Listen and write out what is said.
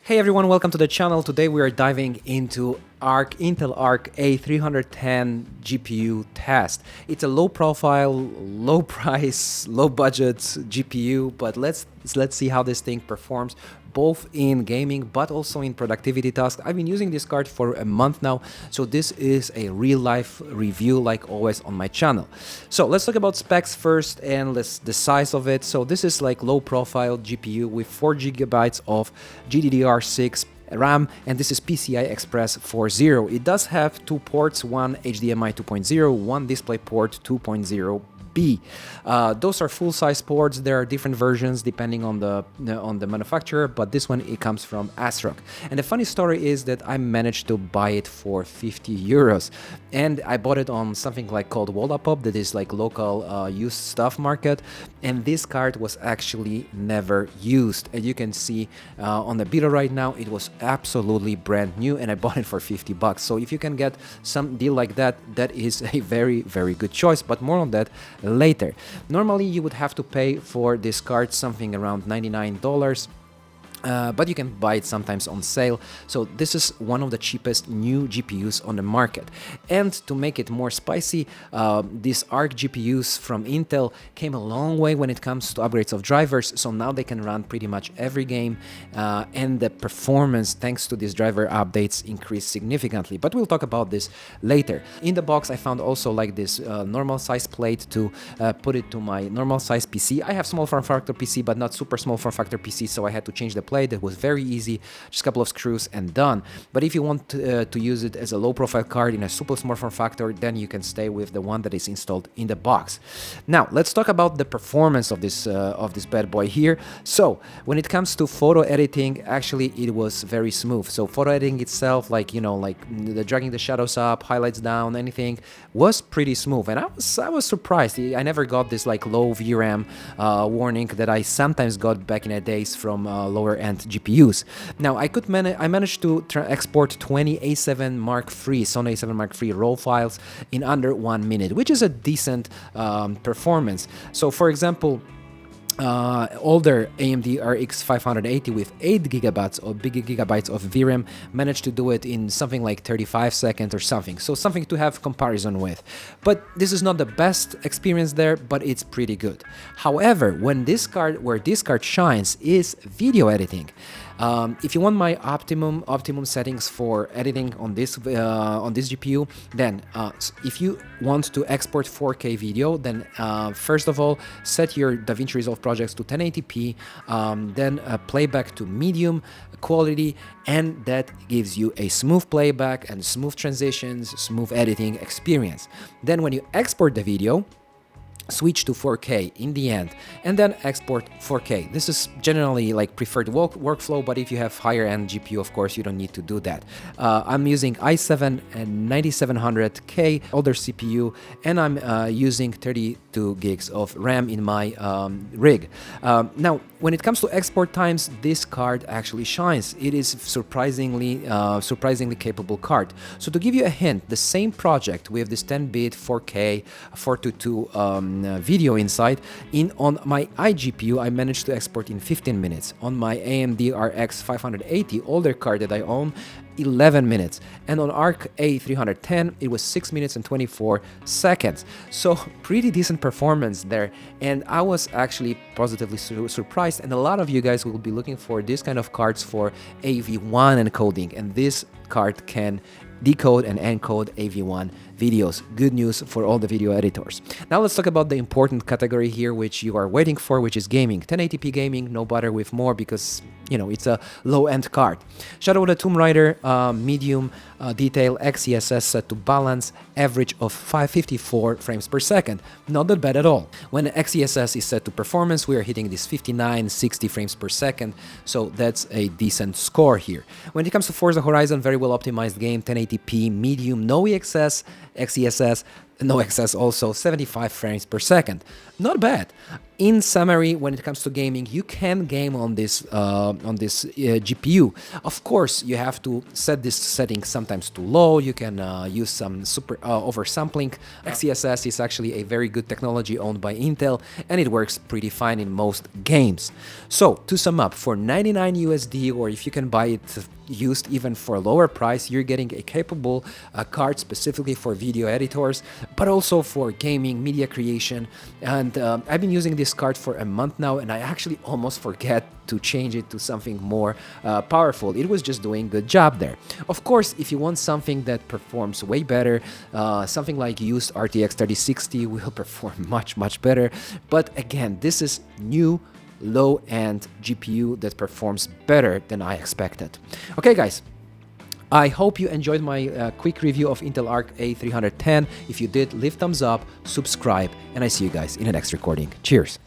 Hey everyone, welcome to the channel. Today we are diving into Intel Arc A310 GPU test. It's a low profile, low price, low budget GPU, but let's see how this thing performs both in gaming but also in productivity tasks. I've been using this card for a month now, so this is a real life review like always on my channel. So let's talk about specs first and the size of it. So this is like low profile GPU with 4 GB of GDDR6 RAM, and this is PCI Express 4.0. It does have two ports, one HDMI 2.0, one DisplayPort 2.0. Those are full-size ports. There are different versions depending on the manufacturer, but this one, it comes from ASRock. And the funny story is that I managed to buy it for 50 euros, and I bought it on something like called Wallapop, that is like local used stuff market, and this card was actually never used. And you can see on the beta right now, it was absolutely brand new, and I bought it for 50 bucks. So if you can get some deal like that, that is a very, very good choice, but more on that later. Normally you would have to pay for this card something around $99. But you can buy it sometimes on sale. So this is one of the cheapest new GPUs on the market. And to make it more spicy, these Arc GPUs from Intel came a long way when it comes to upgrades of drivers. So now they can run pretty much every game, and the performance thanks to these driver updates increased significantly. But we'll talk about this later. In the box I found also like this normal size plate to put it to my normal size PC. I have small form factor PC but not super small form factor PC, so I had to change the plate. That was very easy, just a couple of screws and done. But if you want to use it as a low profile card in a super small form factor, then you can stay with the one that is installed in the box. Now let's talk about the performance of this bad boy here. So when it comes to photo editing, actually it was very smooth. So photo editing itself, like the dragging the shadows up, highlights down, anything was pretty smooth, and I was surprised. I never got this like low VRAM warning that I sometimes got back in the days from lower end GPUs. Now I managed to export 20 A7 Mark III, Sony A7 Mark III RAW files in under 1 minute, which is a decent performance. So for example, older AMD RX 580 with 8 gigabytes of VRAM managed to do it in something like 35 seconds or something, so something to have comparison with. But this is not the best experience there, but it's pretty good. However, where this card shines is video editing. If you want my optimum settings for editing on this GPU, then if you want to export 4K video, then first of all set your Davinci Resolve projects to 1080p, then playback to medium quality, and that gives you a smooth playback and smooth transitions, smooth editing experience. Then when you export the video, switch to 4K in the end, and then export 4K. This is generally like preferred workflow, but if you have higher end GPU, of course, you don't need to do that. I'm using i7 and 9700K older CPU, and I'm using 32 gigs of RAM in my rig. Now, when it comes to export times, this card actually shines. It is surprisingly capable card. So to give you a hint, the same project with this 10-bit 4K 422 video inside, on my iGPU I managed to export in 15 minutes. On my AMD RX 580 older card that I own, 11 minutes, and on Arc A310 it was 6 minutes and 24 seconds. So pretty decent performance there, and I was actually positively surprised. And a lot of you guys will be looking for this kind of cards for AV1 encoding, and this card can decode and encode AV1 videos. Good news for all the video editors. Now let's talk about the important category here, which you are waiting for, which is gaming. 1080p gaming, no bother with more, because it's a low-end card. Shadow of the Tomb Raider, medium detail, XeSS set to balance, average of 554 frames per second. Not that bad at all. When XeSS is set to performance, we are hitting this 59, 60 frames per second, so that's a decent score here. When it comes to Forza Horizon, very well optimized game, 1080p, medium, no XeSS, No excess also, 75 frames per second. Not bad. In summary, when it comes to gaming, you can game on this GPU. Of course, you have to set this setting sometimes too low. You can use some super oversampling. XeSS is actually a very good technology owned by Intel, and it works pretty fine in most games. So, to sum up, for 99 USD, or if you can buy it used even for a lower price, you're getting a capable card specifically for video editors, but also for gaming, media creation. And I've been using this card for a month now, and I actually almost forget to change it to something more powerful. It was just doing a good job there. Of course, if you want something that performs way better, something like used RTX 3060 will perform much better. But again, this is new low-end GPU that performs better than I expected. Okay, guys, I hope you enjoyed my quick review of Intel Arc A310. If you did, leave thumbs up, subscribe, and I see you guys in the next recording. Cheers!